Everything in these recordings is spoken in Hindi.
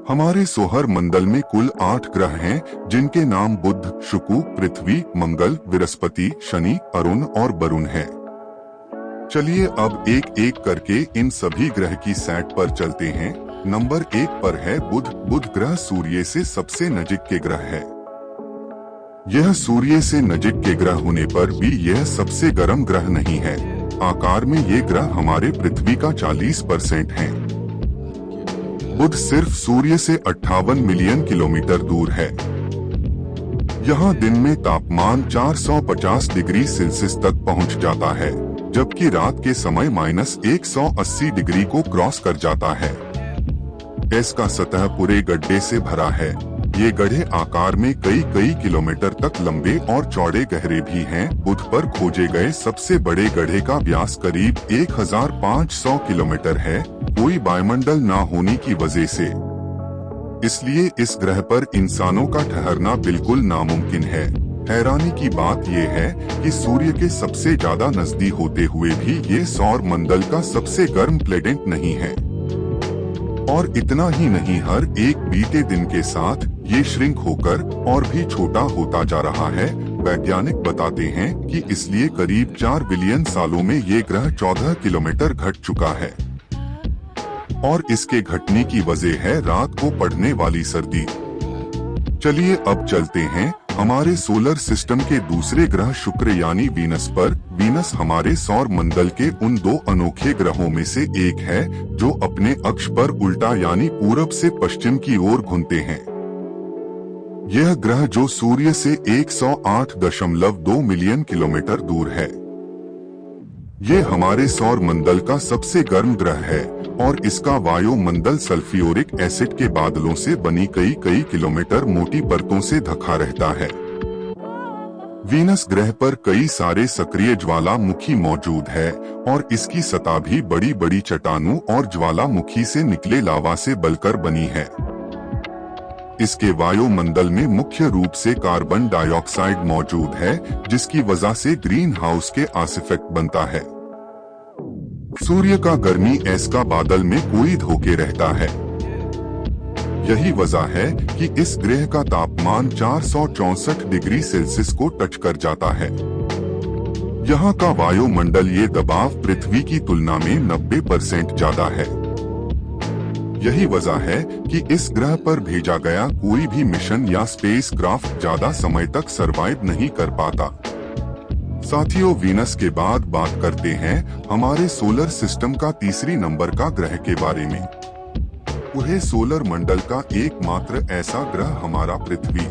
हमारे सोहर मंडल में कुल 8 ग्रह हैं, जिनके नाम बुध, शुक्र, पृथ्वी, मंगल, बृहस्पति, शनि, अरुण और वरुण हैं। चलिए अब एक एक करके इन सभी ग्रह की सेट पर चलते हैं। नंबर 1 पर है बुध। बुध ग्रह सूर्य से सबसे नजीक के ग्रह है। यह सूर्य से नजीक के ग्रह होने पर भी यह सबसे गर्म ग्रह नहीं है। आकार में ये ग्रह हमारे पृथ्वी का 40% है। बुध सिर्फ सूर्य से 58 मिलियन किलोमीटर दूर है। यहाँ दिन में तापमान 450 डिग्री सेल्सियस तक पहुँच जाता है, जबकि रात के समय -180 डिग्री को क्रॉस कर जाता है। इसका सतह पूरे गड्ढे से भरा है। ये गड्ढे आकार में कई किलोमीटर तक लंबे और चौड़े गहरे भी हैं। बुध पर खोजे गए सबसे बड़े गड्ढे का व्यास करीब 1500 किलोमीटर है, कोई वायुमंडल न होने की वजह से। इसलिए इस ग्रह पर इंसानों का ठहरना बिल्कुल नामुमकिन है। हैरानी की बात यह है कि सूर्य के सबसे ज्यादा नजदीक होते हुए भी ये सौर मंडल का सबसे गर्म प्लेनेट नहीं है। और इतना ही नहीं, हर एक बीते दिन के साथ ये श्रिंक होकर और भी छोटा होता जा रहा है। वैज्ञानिक बताते हैं कि इसलिए करीब 4 बिलियन सालों में ये ग्रह 14 किलोमीटर घट चुका है। और इसके घटने की वजह है रात को पड़ने वाली सर्दी। चलिए अब चलते हैं हमारे सोलर सिस्टम के दूसरे ग्रह शुक्र यानी वीनस पर। वीनस हमारे सौर मंडल के उन 2 अनोखे ग्रहों में से एक है जो अपने अक्ष पर उल्टा यानी पूरब से पश्चिम की ओर घूमते हैं। यह ग्रह जो सूर्य से 108.2 मिलियन किलोमीटर दूर है। ये हमारे सौर मंडल का सबसे गर्म ग्रह है और इसका वायुमंडल सल्फ्यूरिक एसिड के बादलों से बनी कई किलोमीटर मोटी परतों से ढका रहता है। वीनस ग्रह पर कई सारे सक्रिय ज्वालामुखी मौजूद है और इसकी सतह भी बड़ी चट्टानों और ज्वालामुखी से निकले लावा से बलकर बनी है। इसके वायुमंडल में मुख्य रूप से कार्बन डाइऑक्साइड मौजूद है, जिसकी वजह से ग्रीन हाउस के गैस इफेक्ट बनता है। सूर्य का गर्मी ऐसा बादल में कोई धोखे रहता है। यही वजह है कि इस ग्रह का तापमान 464 डिग्री सेल्सियस को टच कर जाता है। यहाँ का वायुमंडल ये दबाव पृथ्वी की तुलना में 90% ज्यादा है। यही वजह है कि इस ग्रह पर भेजा गया कोई भी मिशन या स्पेसक्राफ्ट ज्यादा समय तक सरवाइव नहीं कर पाता। साथियों, वीनस के बाद बात करते हैं हमारे सोलर सिस्टम का तीसरी नंबर का ग्रह के बारे में। वह सोलर मंडल का एकमात्र ऐसा ग्रह हमारा पृथ्वी।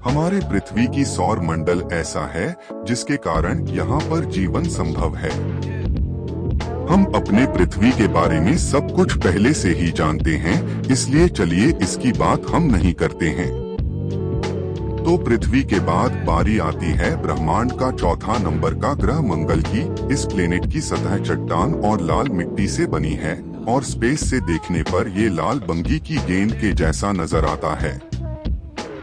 हमारे पृथ्वी की सौर मंडल ऐसा है जिसके कारण यहाँ पर जीवन संभव है। हम अपने पृथ्वी के बारे में सब कुछ पहले से ही जानते हैं, इसलिए चलिए इसकी बात हम नहीं करते हैं। तो पृथ्वी के बाद बारी आती है ब्रह्मांड का चौथा नंबर का ग्रह मंगल की। इस प्लेनेट की सतह चट्टान और लाल मिट्टी से बनी है और स्पेस से देखने पर ये लाल बंगी की गेंद के जैसा नजर आता है,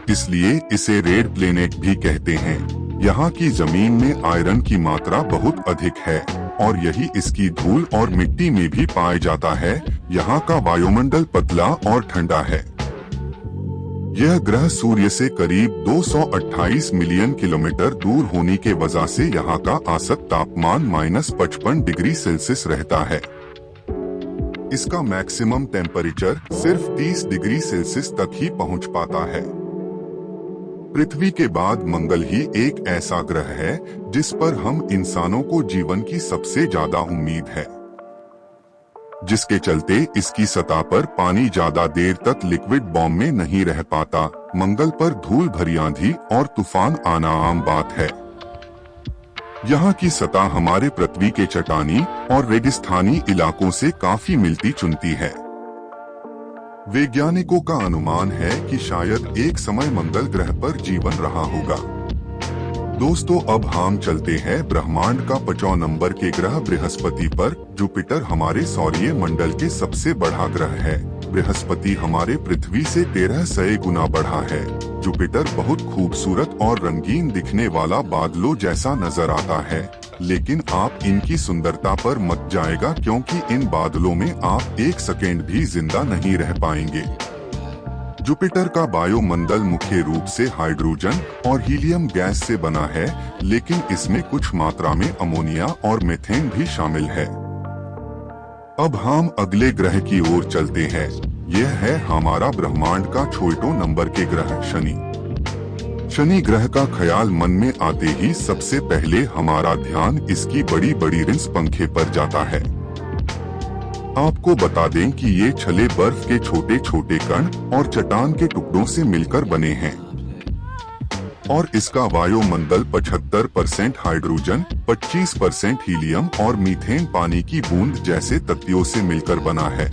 इसलिए इसे रेड प्लेनेट भी कहते हैं। यहाँ की जमीन में आयरन की मात्रा बहुत अधिक है और यही इसकी धूल और मिट्टी में भी पाया जाता है। यहाँ का वायुमंडल पतला और ठंडा है। यह ग्रह सूर्य से करीब 228 मिलियन किलोमीटर दूर होने के वजह से यहाँ का औसत तापमान -55 डिग्री सेल्सियस रहता है। इसका मैक्सिमम टेम्परेचर सिर्फ 30 डिग्री सेल्सियस तक ही पहुँच पाता है। पृथ्वी के बाद मंगल ही एक ऐसा ग्रह है जिस पर हम इंसानों को जीवन की सबसे ज्यादा उम्मीद है, जिसके चलते इसकी सतह पर पानी ज्यादा देर तक लिक्विड फॉर्म में नहीं रह पाता। मंगल पर धूल भरी आंधी और तूफान आना आम बात है। यहाँ की सतह हमारे पृथ्वी के चट्टानी और रेगिस्तानी इलाकों से काफी मिलती जुलती है। वैज्ञानिकों का अनुमान है कि शायद एक समय मंगल ग्रह पर जीवन रहा होगा। दोस्तों, अब हम चलते हैं ब्रह्मांड का 5वां नंबर के ग्रह बृहस्पति पर। जुपिटर हमारे सौरीय मंडल के सबसे बड़ा ग्रह है। बृहस्पति हमारे पृथ्वी से 1300 गुना बड़ा है। जुपिटर बहुत खूबसूरत और रंगीन दिखने वाला बादलों जैसा नजर आता है, लेकिन आप इनकी सुंदरता पर मत जाएगा, क्योंकि इन बादलों में आप एक सेकेंड भी जिंदा नहीं रह पाएंगे। जुपिटर का वायुमंडल मुख्य रूप से हाइड्रोजन और हीलियम गैस से बना है, लेकिन इसमें कुछ मात्रा में अमोनिया और मीथेन भी शामिल है। अब हम अगले ग्रह की ओर चलते हैं। यह है हमारा ब्रह्मांड का छोटो नंबर के ग्रह शनि। शनि ग्रह का ख्याल मन में आते ही सबसे पहले हमारा ध्यान इसकी बड़ी बड़ी रिंग्स पंखे पर जाता है। आपको बता दें कि ये छले बर्फ के छोटे छोटे कण और चट्टान के टुकड़ों से मिलकर बने हैं और इसका वायुमंडल 75% हाइड्रोजन, 25% हीलियम और मीथेन पानी की बूंद जैसे तत्वों से मिलकर बना है।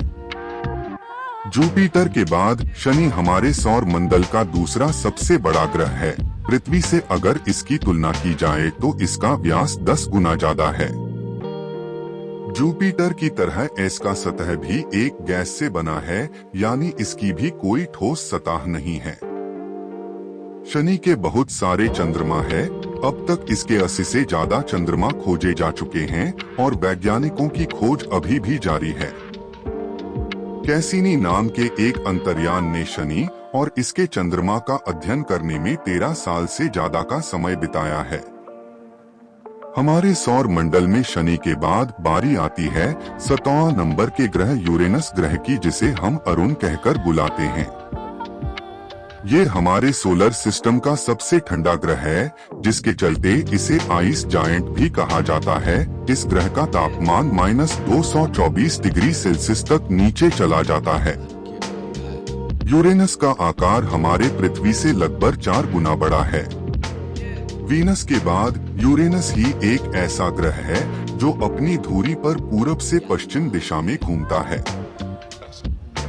जुपिटर के बाद शनि हमारे सौर मंडल का दूसरा सबसे बड़ा ग्रह है। पृथ्वी से अगर इसकी तुलना की जाए तो इसका व्यास 10 गुना ज्यादा है। जुपिटर की तरह इसका सतह भी एक गैस से बना है, यानी इसकी भी कोई ठोस सतह नहीं है। शनि के बहुत सारे चंद्रमा है। अब तक इसके 80 से ज्यादा चंद्रमा खोजे जा चुके हैं और वैज्ञानिकों की खोज अभी भी जारी है। कैसिनी नाम के एक अंतर्यान ने शनि और इसके चंद्रमा का अध्ययन करने में 13 साल से ज्यादा का समय बिताया है। हमारे सौर मंडल में शनि के बाद बारी आती है 7वां नंबर के ग्रह यूरेनस ग्रह की, जिसे हम अरुण कहकर बुलाते हैं। ये हमारे सोलर सिस्टम का सबसे ठंडा ग्रह है, जिसके चलते इसे आइस जायंट भी कहा जाता है। इस ग्रह का तापमान -224 डिग्री सेल्सियस तक नीचे चला जाता है। यूरेनस का आकार हमारे पृथ्वी से लगभग 4 गुना बड़ा है। वीनस के बाद यूरेनस ही एक ऐसा ग्रह है जो अपनी धुरी पर पूरब से पश्चिम दिशा में घूमता है।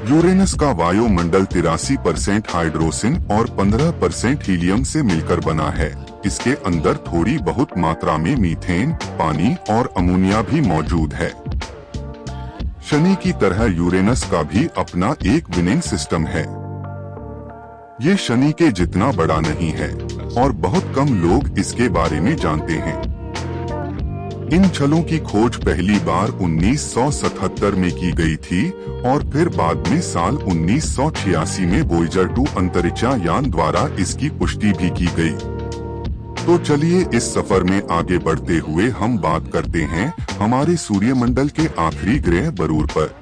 यूरेनस का वायुमंडल 83% हाइड्रोजन और 15% हीलियम से मिलकर बना है। इसके अंदर थोड़ी बहुत मात्रा में मीथेन, पानी और अमोनिया भी मौजूद है। शनि की तरह यूरेनस का भी अपना एक विनिंग सिस्टम है। ये शनि के जितना बड़ा नहीं है और बहुत कम लोग इसके बारे में जानते हैं। इन छलों की खोज पहली बार 1977 में की गई थी और फिर बाद में साल 1986 में वोयेजर 2 अंतरिक्ष यान द्वारा इसकी पुष्टि भी की गई। तो चलिए इस सफर में आगे बढ़ते हुए हम बात करते हैं हमारे सूर्यमंडल के आखिरी ग्रह बरूर पर।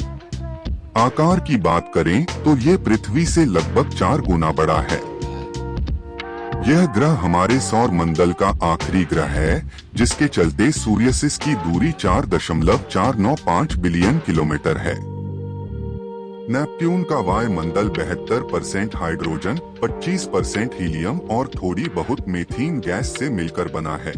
आकार की बात करें तो ये पृथ्वी से लगभग 4 गुना बड़ा है। यह ग्रह हमारे सौर मंडल का आखिरी ग्रह है, जिसके चलते सूर्य से इसकी दूरी 4.495 बिलियन किलोमीटर है। नेपट्यून का वायुमंडल 72% हाइड्रोजन, 25% हीलियम और थोड़ी बहुत मीथेन गैस से मिलकर बना है।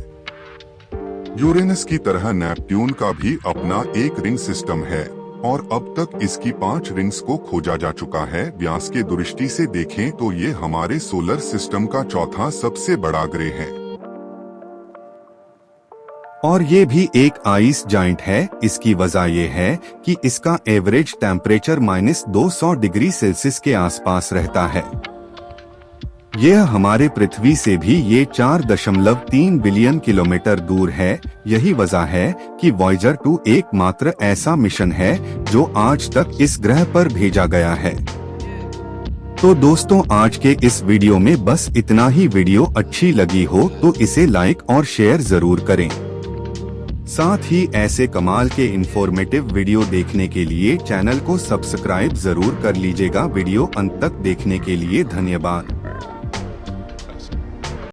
यूरेनस की तरह नेपट्यून का भी अपना एक रिंग सिस्टम है और अब तक इसकी 5 रिंग्स को खोजा जा चुका है। व्यास के दृष्टि से देखें तो ये हमारे सोलर सिस्टम का चौथा सबसे बड़ा ग्रह है और ये भी एक आइस जाइंट है। इसकी वजह ये है कि इसका एवरेज टेम्परेचर -200 डिग्री सेल्सियस के आसपास रहता है। यह हमारे पृथ्वी से भी ये 4.3 बिलियन किलोमीटर दूर है। यही वजह है कि वोयेजर 2 एकमात्र ऐसा मिशन है जो आज तक इस ग्रह पर भेजा गया है। तो दोस्तों, आज के इस वीडियो में बस इतना ही। वीडियो अच्छी लगी हो तो इसे लाइक और शेयर जरूर करें। साथ ही ऐसे कमाल के इंफॉर्मेटिव वीडियो देखने के लिए चैनल को सब्सक्राइब जरूर कर लीजिएगा। वीडियो अंत तक देखने के लिए धन्यवाद।